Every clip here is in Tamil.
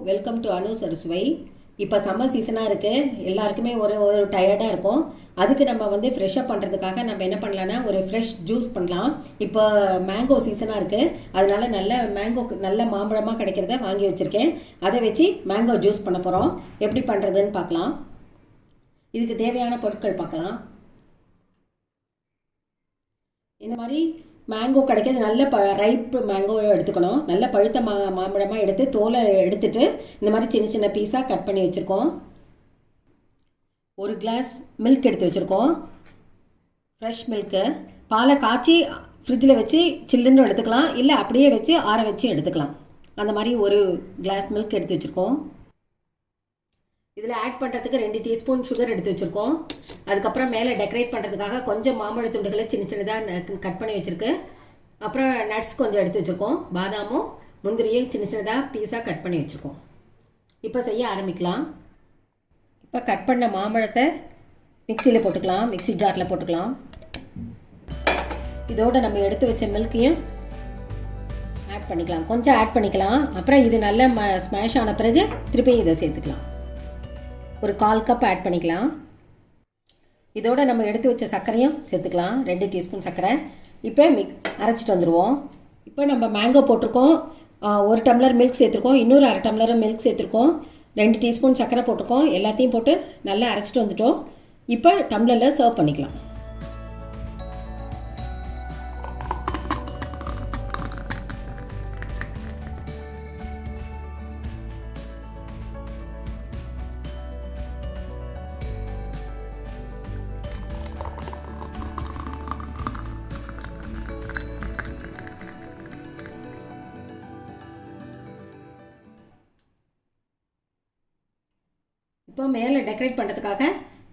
வெல்கம் டு அனு சரசுவை. இப்போ சம்மர் சீசனாக இருக்குது, எல்லாருக்குமே ஒரு ஒரு டயர்டாக இருக்கும். அதுக்கு நம்ம ஃப்ரெஷ்ஷப் பண்ணுறதுக்காக நம்ம என்ன பண்ணலான்னா ஒரு ஃப்ரெஷ் ஜூஸ் பண்ணலாம். இப்போ மேங்கோ சீசனாக இருக்குது, அதனால நல்ல மாம்பழமாக கிடைக்கிறத வாங்கி வச்சுருக்கேன். அதை வச்சு மேங்கோ ஜூஸ் பண்ண போகிறோம். எப்படி பண்ணுறதுன்னு பார்க்கலாம். இதுக்கு தேவையான பொருட்கள் பார்க்கலாம். இந்த மாதிரி மேங்கோ கிடைக்கிறது நல்ல ரைப் மேங்கோவை எடுத்துக்கணும். நல்ல பழுத்த மாம்பழமாக எடுத்து தோலை எடுத்துட்டு இந்த மாதிரி சின்ன சின்ன பீஸாக கட் பண்ணி வச்சுருக்கோம். ஒரு கிளாஸ் மில்க் எடுத்து வச்சுருக்கோம், ஃப்ரெஷ் மில்க்கு. பாலை காய்ச்சி ஃப்ரிட்ஜில் வச்சு சில்லுன்னு எடுத்துக்கலாம், இல்லை அப்படியே வச்சு ஆற வச்சு எடுத்துக்கலாம். அந்த மாதிரி ஒரு கிளாஸ் மில்க் எடுத்து வச்சுருக்கோம். இதில் ஆட் பண்ணுறதுக்கு 2 டீஸ்பூன் சுகர் எடுத்து வச்சுருக்கோம். அதுக்கப்புறம் மேலே டெக்கரேட் பண்ணுறதுக்காக கொஞ்சம் மாம்பழ துண்டுகளை சின்ன சின்னதாக கட் பண்ணி வச்சுருக்கு. அப்புறம் நட்ஸ் கொஞ்சம் எடுத்து வச்சுருக்கோம். பாதாமும் முந்திரியும் சின்ன சின்னதாக பீஸாக கட் பண்ணி வச்சுருக்கோம். இப்போ செய்ய ஆரம்பிக்கலாம். இப்போ கட் பண்ண மாம்பழத்தை மிக்சியில் போட்டுக்கலாம், மிக்சி ஜாரில் போட்டுக்கலாம். இதோடு நம்ம எடுத்து வச்ச மில்க்கையும் ஆட் பண்ணிக்கலாம், கொஞ்சம் ஆட் பண்ணிக்கலாம். அப்புறம் இது நல்லா ஸ்மாஷ் ஆன பிறகு திருப்பி இதை சேர்த்துக்கலாம். ஒரு 1/4 கப் ஆட் பண்ணிக்கலாம். இதோடு நம்ம எடுத்து வச்ச சர்க்கரையும் சேர்த்துக்கலாம், 2 டீஸ்பூன் சர்க்கரை. இப்போ அரைச்சிட்டு வந்துடுவோம். இப்போ நம்ம மேங்கோ போட்டிருக்கோம், 1 டம்ளர் மில்க் சேர்த்துருக்கோம், இன்னொரு 1/2 டம்ளரும் மில்க் சேர்த்துருக்கோம், 2 டீஸ்பூன் சர்க்கரை போட்டிருக்கோம். எல்லாத்தையும் போட்டு நல்லா அரைச்சிட்டு வந்துட்டோம். இப்போ டம்ளரில் சர்வ் பண்ணிக்கலாம். இப்போ மேலே டெக்கரேட் பண்ணுறதுக்காக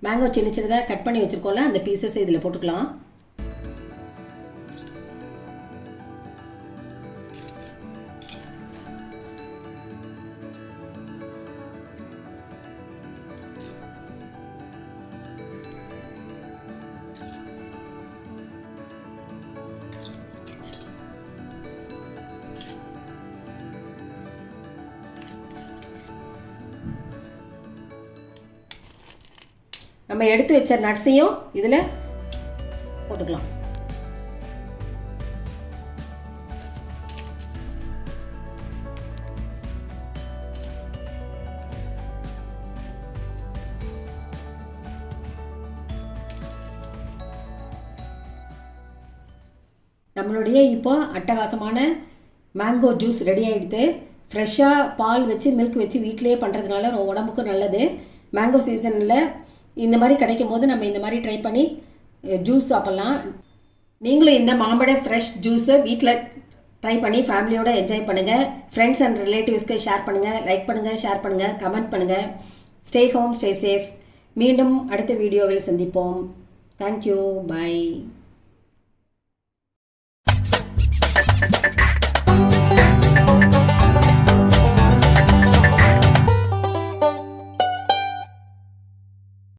மேங்கோ சின்ன சின்னதாக கட் பண்ணி வச்சுருக்கோம்ல, அந்த பீசஸ் இதில் போட்டுக்கலாம். நம்ம எடுத்து வச்ச நட்ஸையும் இதில் போட்டுக்கலாம். நம்மளுடைய இப்போ அட்டகாசமான மேங்கோ ஜூஸ் ரெடி ஆகிடுது. ஃப்ரெஷ்ஷாக பால் வச்சு மில்க் வச்சு வீட்டிலேயே பண்ணுறதுனால உடம்புக்கும் நல்லது. மேங்கோ சீசனில் இந்த மாதிரி கிடைக்கும் போது நம்ம இந்த மாதிரி ட்ரை பண்ணி ஜூஸ் சாப்பிட்லாம். நீங்களும் இந்த மாம்பழ ஃப்ரெஷ் ஜூஸை வீட்டில் ட்ரை பண்ணி ஃபேமிலியோடு என்ஜாய் பண்ணுங்கள். ஃப்ரெண்ட்ஸ் அண்ட் ரிலேட்டிவ்ஸ்க்கு ஷேர் பண்ணுங்கள், லைக் பண்ணுங்கள், ஷேர் பண்ணுங்கள், கமெண்ட் பண்ணுங்கள். Stay home, stay safe. மீண்டும் அடுத்த வீடியோவில் சந்திப்போம். Thank you, by.